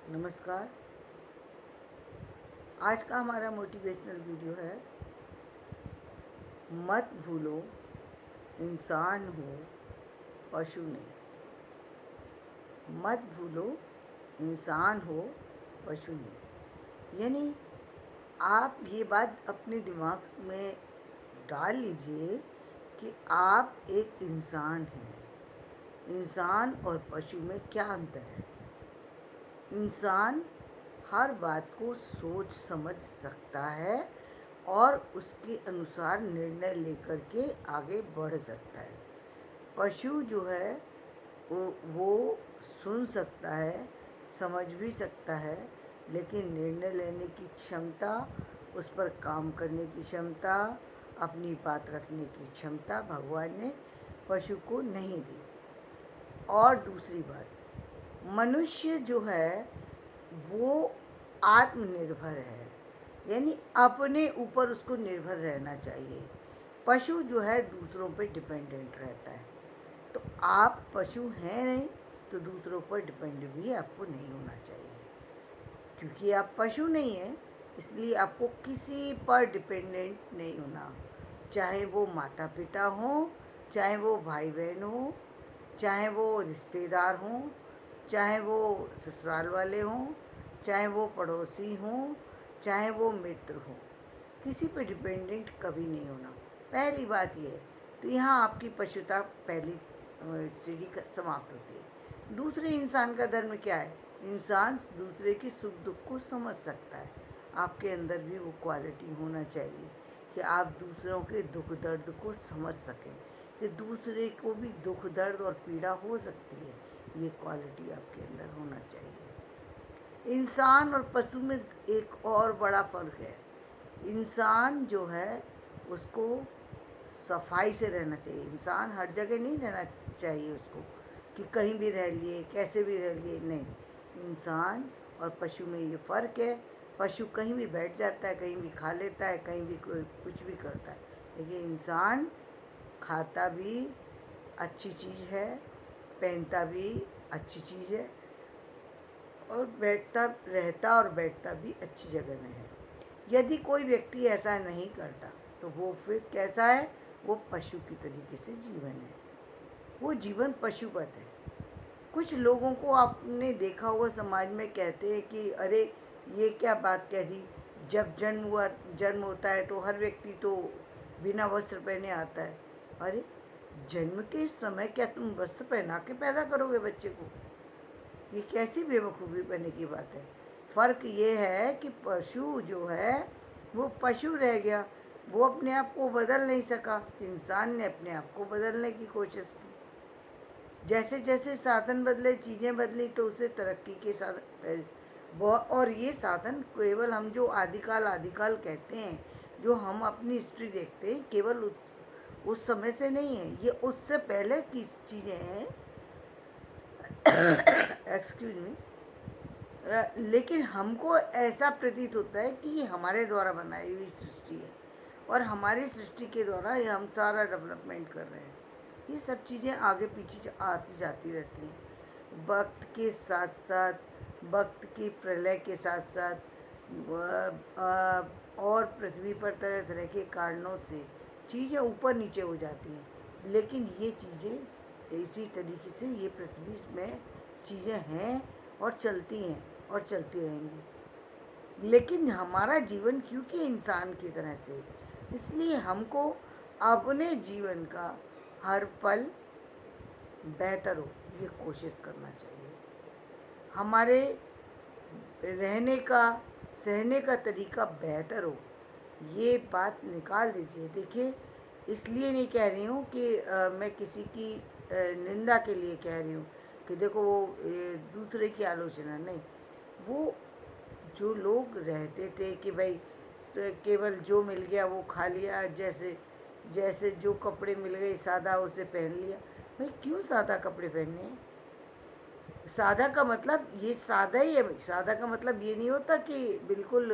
नमस्कार। आज का हमारा मोटिवेशनल वीडियो है, मत भूलो इंसान हो पशु नहीं। मत भूलो इंसान हो पशु नहीं। यानी आप ये बात अपने दिमाग में डाल लीजिए कि आप एक इंसान हैं। इंसान और पशु में क्या अंतर है? इंसान हर बात को सोच समझ सकता है और उसके अनुसार निर्णय लेकर के आगे बढ़ सकता है। पशु जो है वो सुन सकता है, समझ भी सकता है, लेकिन निर्णय लेने की क्षमता, उस पर काम करने की क्षमता, अपनी बात रखने की क्षमता भगवान ने पशु को नहीं दी। और दूसरी बात, मनुष्य जो है वो आत्मनिर्भर है, यानी अपने ऊपर उसको निर्भर रहना चाहिए। पशु जो है दूसरों पर डिपेंडेंट रहता है। तो आप पशु हैं नहीं तो दूसरों पर डिपेंड भी आपको नहीं होना चाहिए, क्योंकि आप पशु नहीं हैं, इसलिए आपको किसी पर डिपेंडेंट नहीं होना। चाहे वो माता पिता हों, चाहे वो भाई बहन हों, चाहे वो रिश्तेदार हों, चाहे वो ससुराल वाले हों, चाहे वो पड़ोसी हों, चाहे वो मित्र हों, किसी पे डिपेंडेंट कभी नहीं होना। पहली बात ये है। तो यहाँ आपकी पशुता पहली सीढ़ी समाप्त होती है। दूसरे इंसान का धर्म क्या है? इंसान दूसरे की सुख दुख को समझ सकता है। आपके अंदर भी वो क्वालिटी होना चाहिए कि आप दूसरों के दुख दर्द को समझ सकें, कि दूसरे को भी दुख दर्द और पीड़ा हो सकती है। ये क्वालिटी आपके अंदर होना चाहिए। इंसान और पशु में एक और बड़ा फ़र्क है। इंसान जो है उसको सफाई से रहना चाहिए। इंसान हर जगह नहीं रहना चाहिए उसको, कि कहीं भी रह लिए, कैसे भी रह लिए, नहीं। इंसान और पशु में ये फ़र्क है। पशु कहीं भी बैठ जाता है, कहीं भी खा लेता है, कहीं भी कोई कुछ भी करता है, लेकिन इंसान खाता भी अच्छी चीज़ है, पहनता भी अच्छी चीज़ है, और रहता और बैठता भी अच्छी जगह में है। यदि कोई व्यक्ति ऐसा नहीं करता तो वो फिर कैसा है? वो पशु की तरीके से जीवन है, वो जीवन पशुवत है। कुछ लोगों को आपने देखा होगा समाज में, कहते हैं कि अरे ये क्या बात कह दी, जब जन्म होता है तो हर व्यक्ति तो बिना वस्त्र पहने आता है। अरे जन्म के समय क्या तुम वस्त्र पहना के पैदा करोगे बच्चे को? ये कैसी बेवकूफ़ी बनने की बात है। फ़र्क ये है कि पशु जो है वो पशु रह गया, वो अपने आप को बदल नहीं सका। इंसान ने अपने आप को बदलने की कोशिश की। जैसे जैसे साधन बदले, चीज़ें बदली, तो उसे तरक्की के साधन, और ये साधन केवल हम जो आदिकाल कहते हैं, जो हम अपनी हिस्ट्री देखते हैं, केवल उस समय से नहीं है, ये उससे पहले की चीज़ें हैं। Excuse me. लेकिन हमको ऐसा प्रतीत होता है कि ये हमारे द्वारा बनाई हुई सृष्टि है, और हमारी सृष्टि के द्वारा ये हम सारा डेवलपमेंट कर रहे हैं। ये सब चीज़ें आगे पीछे आती जाती रहती हैं, वक्त के साथ साथ, वक्त की प्रलय के साथ साथ, और पृथ्वी पर तरह तरह के कारणों से चीज़ें ऊपर नीचे हो जाती हैं। लेकिन ये चीज़ें इसी तरीके से ये पृथ्वी में चीज़ें हैं और चलती हैं और चलती रहेंगी। लेकिन हमारा जीवन क्योंकि इंसान की तरह से, इसलिए हमको अपने जीवन का हर पल बेहतर हो ये कोशिश करना चाहिए। हमारे रहने का, सहने का तरीका बेहतर हो, ये बात निकाल दीजिए। देखिए, इसलिए नहीं कह रही हूँ कि मैं किसी की निंदा के लिए कह रही हूँ कि देखो वो दूसरे की आलोचना नहीं। वो जो लोग रहते थे कि भाई केवल जो मिल गया वो खा लिया, जैसे जैसे जो कपड़े मिल गए सादा उसे पहन लिया। भाई क्यों सादा कपड़े पहनने हैं? सादा का मतलब ये सादा ही है। सादा का मतलब ये नहीं होता कि बिल्कुल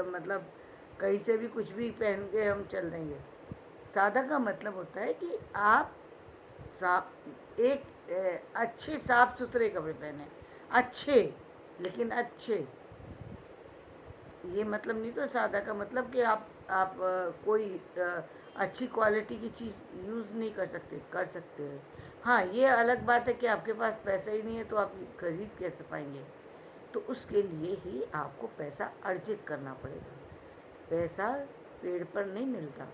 मतलब कहीं से भी कुछ भी पहन के हम चल देंगे। सादा का मतलब होता है कि आप साफ, एक अच्छे साफ सुथरे कपड़े पहने, अच्छे, लेकिन अच्छे। ये मतलब नहीं तो सादा का मतलब कि आप कोई अच्छी क्वालिटी की चीज़ यूज़ नहीं कर सकते, कर सकते हैं। हाँ, ये अलग बात है कि आपके पास पैसा ही नहीं है तो आप खरीद कैसे पाएंगे। तो उसके लिए ही आपको पैसा अर्जित करना पड़ेगा। पैसा पेड़ पर नहीं मिलता,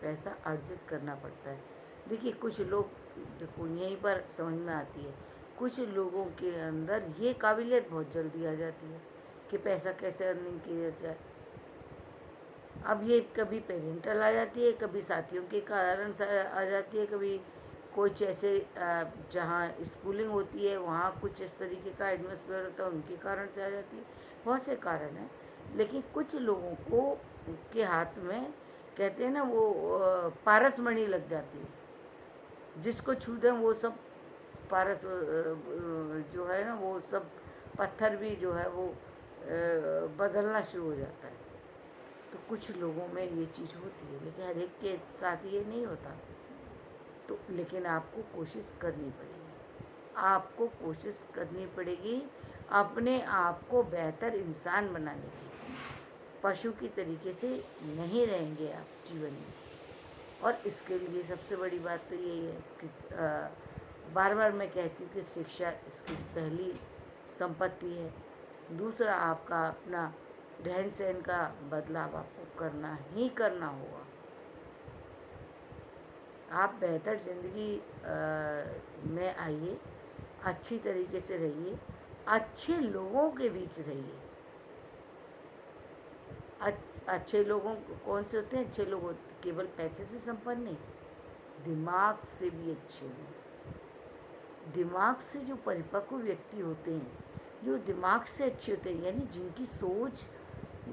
पैसा अर्जित करना पड़ता है। देखिए कुछ लोग, देखो यहीं पर समझ में आती है, कुछ लोगों के अंदर ये काबिलियत बहुत जल्दी आ जाती है कि पैसा कैसे अर्निंग किया जाए। अब ये कभी पेरेंटल आ जाती है, कभी साथियों के कारण से आ जाती है, कभी कुछ ऐसे जहाँ स्कूलिंग होती है वहाँ कुछ इस तरीके का एटमॉस्फेयर होता है उनके कारण से आ जाती है। बहुत से कारण हैं, लेकिन कुछ लोगों को के हाथ में कहते हैं ना वो पारस मणि लग जाती है, जिसको छू दें वो सब पारस जो है ना वो सब पत्थर भी जो है वो बदलना शुरू हो जाता है। तो कुछ लोगों में ये चीज़ होती है, लेकिन हर एक के साथ ये नहीं होता। तो लेकिन आपको कोशिश करनी पड़ेगी, आपको कोशिश करनी पड़ेगी अपने आप को बेहतर इंसान बनाने की। पशु की तरीके से नहीं रहेंगे आप जीवन में। और इसके लिए सबसे बड़ी बात तो यही है कि बार बार मैं कहती हूँ कि शिक्षा इसकी पहली संपत्ति है। दूसरा, आपका अपना रहन सहन का बदलाव आपको करना ही करना होगा। आप बेहतर ज़िंदगी में आइए, अच्छी तरीके से रहिए, अच्छे लोगों के बीच रहिए। अच्छे लोगों कौन से होते हैं? अच्छे लोग केवल पैसे से संपन्न नहीं, दिमाग से भी अच्छे हैं। दिमाग से जो परिपक्व व्यक्ति होते हैं, जो दिमाग से अच्छे होते हैं, यानी जिनकी सोच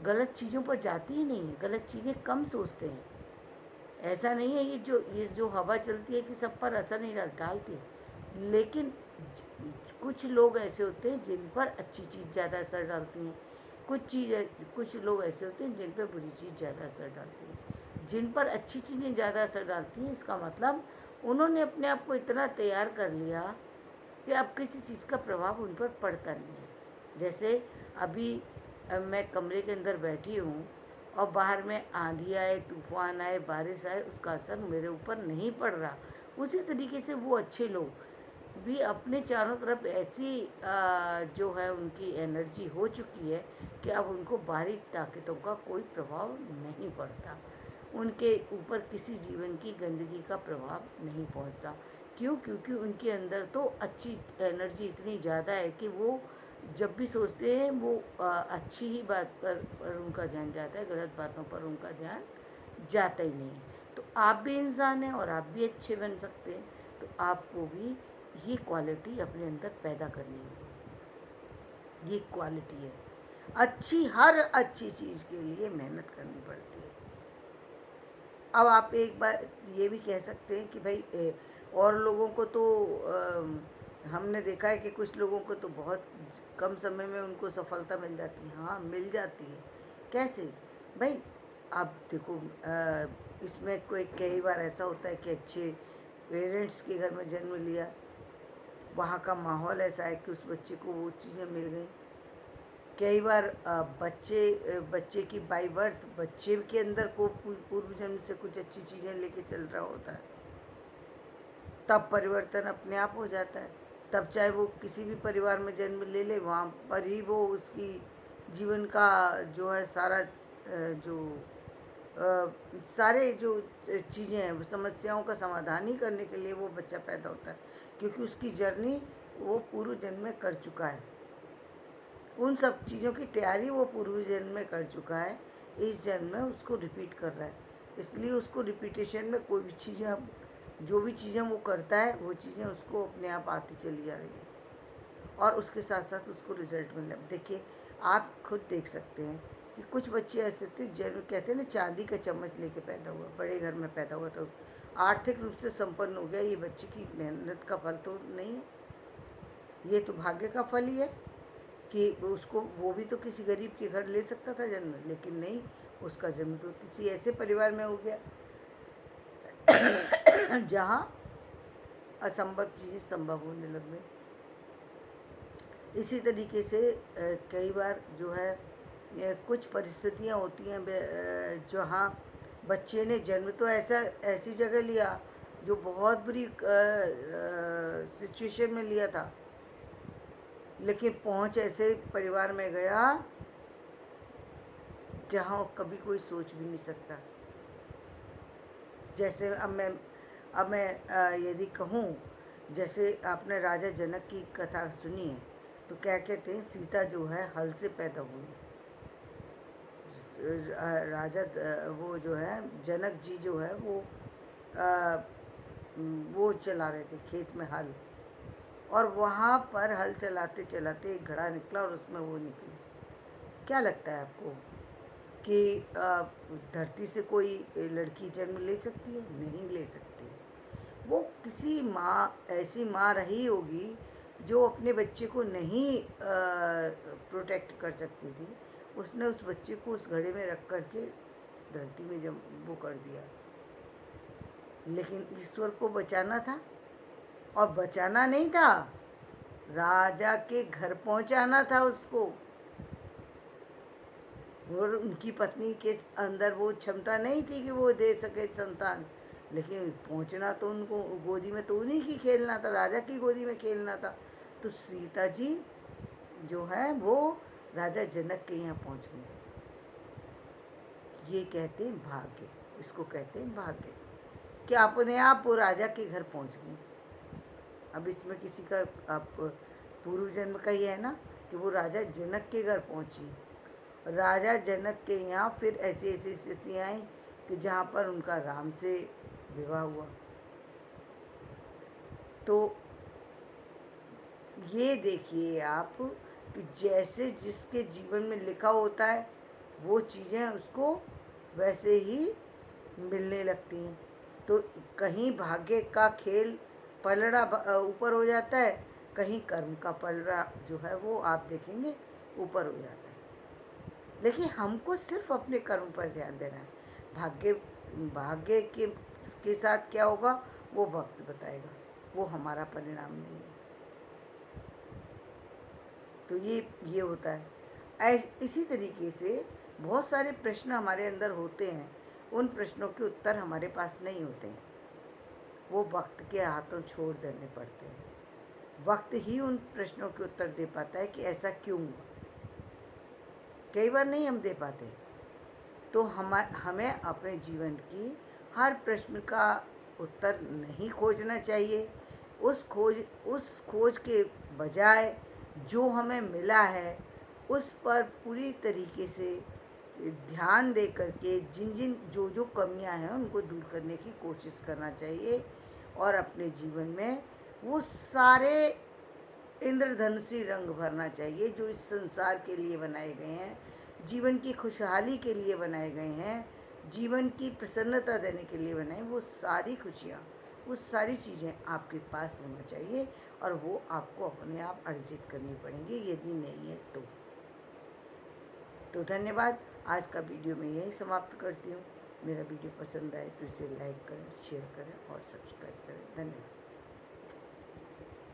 गलत चीज़ों पर जाती ही नहीं है, गलत चीज़ें कम सोचते हैं। ऐसा नहीं है ये जो हवा चलती है कि सब पर असर नहीं डालती, लेकिन कुछ लोग ऐसे होते हैं जिन पर अच्छी चीज़ ज़्यादा असर डालती हैं, कुछ लोग ऐसे होते हैं जिन पर बुरी चीज़ ज़्यादा असर डालती है। जिन पर अच्छी चीज़ें ज़्यादा असर डालती हैं, इसका मतलब उन्होंने अपने आप को इतना तैयार कर लिया कि अब किसी चीज़ का प्रभाव उन पर पड़ता नहीं है। जैसे अभी मैं कमरे के अंदर बैठी हूँ और बाहर में आंधी आए, तूफान आए, बारिश आए, उसका असर मेरे ऊपर नहीं पड़ रहा। उसी तरीके से वो अच्छे लोग भी अपने चारों तरफ ऐसी जो है उनकी एनर्जी हो चुकी है कि अब उनको बाहरी ताकतों का कोई प्रभाव नहीं पड़ता, उनके ऊपर किसी जीवन की गंदगी का प्रभाव नहीं पहुंचता। क्यों? क्योंकि उनके अंदर तो अच्छी एनर्जी इतनी ज़्यादा है कि वो जब भी सोचते हैं वो अच्छी ही बात पर उनका ध्यान जाता है, गलत बातों पर उनका ध्यान जाता ही नहीं है। तो आप भी इंसान हैं और आप भी अच्छे बन सकते हैं। तो आपको भी ये क्वालिटी अपने अंदर पैदा करनी है। ये क्वालिटी है अच्छी, हर अच्छी चीज़ के लिए मेहनत करनी पड़ती है। अब आप एक बार ये भी कह सकते हैं कि भाई और लोगों को तो हमने देखा है कि कुछ लोगों को तो बहुत कम समय में उनको सफलता मिल जाती है। हाँ, मिल जाती है। कैसे? भाई आप देखो, इसमें कोई कई बार ऐसा होता है कि अच्छे पेरेंट्स के घर में जन्म लिया, वहाँ का माहौल ऐसा है कि उस बच्चे को वो चीज़ें मिल गई। कई बार बच्चे की बाई बर्थ बच्चे के अंदर को पूर्व जन्म से कुछ अच्छी चीज़ें लेके चल रहा होता है, तब परिवर्तन अपने आप हो जाता है। तब चाहे वो किसी भी परिवार में जन्म ले ले, वहाँ पर ही वो उसकी जीवन का जो है सारा जो सारे जो चीज़ें हैं समस्याओं का समाधान ही करने के लिए वो बच्चा पैदा होता है, क्योंकि उसकी जर्नी वो पूर्व जन्म में कर चुका है। उन सब चीज़ों की तैयारी वो पूर्व जन्म में कर चुका है, इस जन्म में उसको रिपीट कर रहा है। इसलिए उसको रिपीटेशन में कोई भी चीज़ें, अब जो भी चीज़ें वो करता है वो चीज़ें उसको अपने आप आती चली जा रही है और उसके साथ साथ उसको रिजल्ट मिल रहा है। देखिए, आप खुद देख सकते हैं कि कुछ बच्चे ऐसे होते हैं जन्म, कहते हैं ना, चांदी का चम्मच लेके पैदा हुआ, बड़े घर में पैदा हुआ तो आर्थिक रूप से संपन्न हो गया। ये बच्चे की मेहनत का फल तो नहीं है, ये तो भाग्य का फल ही है कि उसको, वो भी तो किसी गरीब के घर ले सकता था जन्म, लेकिन नहीं, उसका जन्म तो किसी ऐसे परिवार में हो गया जहाँ असंभव चीज़ें संभव होने लग गई। इसी तरीके से कई बार जो है कुछ परिस्थितियाँ होती हैं जहाँ बच्चे ने जन्म तो ऐसी जगह लिया जो बहुत बुरी सिचुएशन में लिया था, लेकिन पहुंच ऐसे परिवार में गया जहाँ कभी कोई सोच भी नहीं सकता। जैसे अब मैं यदि कहूँ, जैसे आपने राजा जनक की कथा सुनी है, तो क्या कहते हैं, सीता जो है हल से पैदा हुई। राजा वो जो है जनक जी जो है वो चला रहे थे खेत में हल, और वहाँ पर हल चलाते चलाते एक घड़ा निकला और उसमें वो निकली। क्या लगता है आपको कि धरती से कोई लड़की जन्म ले सकती है? नहीं ले सकती। वो किसी माँ, ऐसी माँ रही होगी जो अपने बच्चे को नहीं प्रोटेक्ट कर सकती थी, उसने उस बच्चे को उस घड़े में रख कर के धरती में जब वो कर दिया। लेकिन ईश्वर को बचाना था, और बचाना नहीं था, राजा के घर पहुंचाना था उसको। और उनकी पत्नी के अंदर वो क्षमता नहीं थी कि वो दे सके संतान, लेकिन पहुंचना तो उनको, गोदी में तो उन्हीं की खेलना था, राजा की गोदी में खेलना था। तो सीता जी जो है वो राजा जनक के यहाँ पहुंच गई। ये कहते हैं भाग्य, इसको कहते हैं भाग्य, कि अपने आप वो राजा के घर पहुंच गई। अब इसमें किसी का आप पूर्व जन्म का ही है ना, कि वो राजा जनक के घर पहुंची। राजा जनक के यहाँ फिर ऐसी ऐसी स्थितियाँ आई कि जहाँ पर उनका राम से विवाह हुआ। तो ये देखिए आप कि जैसे जिसके जीवन में लिखा होता है वो चीज़ें उसको वैसे ही मिलने लगती हैं। तो कहीं भाग्य का खेल पलड़ा ऊपर हो जाता है, कहीं कर्म का पलड़ा जो है वो आप देखेंगे ऊपर हो जाता है। लेकिन हमको सिर्फ अपने कर्म पर ध्यान देना है। भाग्य भाग्य के साथ क्या होगा वो वक्त बताएगा, वो हमारा परिणाम नहीं है। तो ये होता है। इसी तरीके से बहुत सारे प्रश्न हमारे अंदर होते हैं, उन प्रश्नों के उत्तर हमारे पास नहीं होते हैं, वो वक्त के हाथों छोड़ देने पड़ते हैं। वक्त ही उन प्रश्नों के उत्तर दे पाता है कि ऐसा क्यों हुआ। कई बार नहीं हम दे पाते। तो हमें अपने जीवन की हर प्रश्न का उत्तर नहीं खोजना चाहिए। उस खोज के बजाय जो हमें मिला है उस पर पूरी तरीके से ध्यान दे करके जो जो कमियां हैं उनको दूर करने की कोशिश करना चाहिए, और अपने जीवन में वो सारे इंद्रधनुषी रंग भरना चाहिए जो इस संसार के लिए बनाए गए हैं, जीवन की खुशहाली के लिए बनाए गए हैं, जीवन की प्रसन्नता देने के लिए बनाए। वो सारी खुशियाँ, वो सारी चीज़ें आपके पास होना चाहिए, और वो आपको अपने आप अर्जित करनी पड़ेंगी, यदि नहीं है तो धन्यवाद। आज का वीडियो मैं यही समाप्त करती हूँ। मेरा वीडियो पसंद आए तो इसे लाइक करें, शेयर करें और सब्सक्राइब करें। धन्यवाद।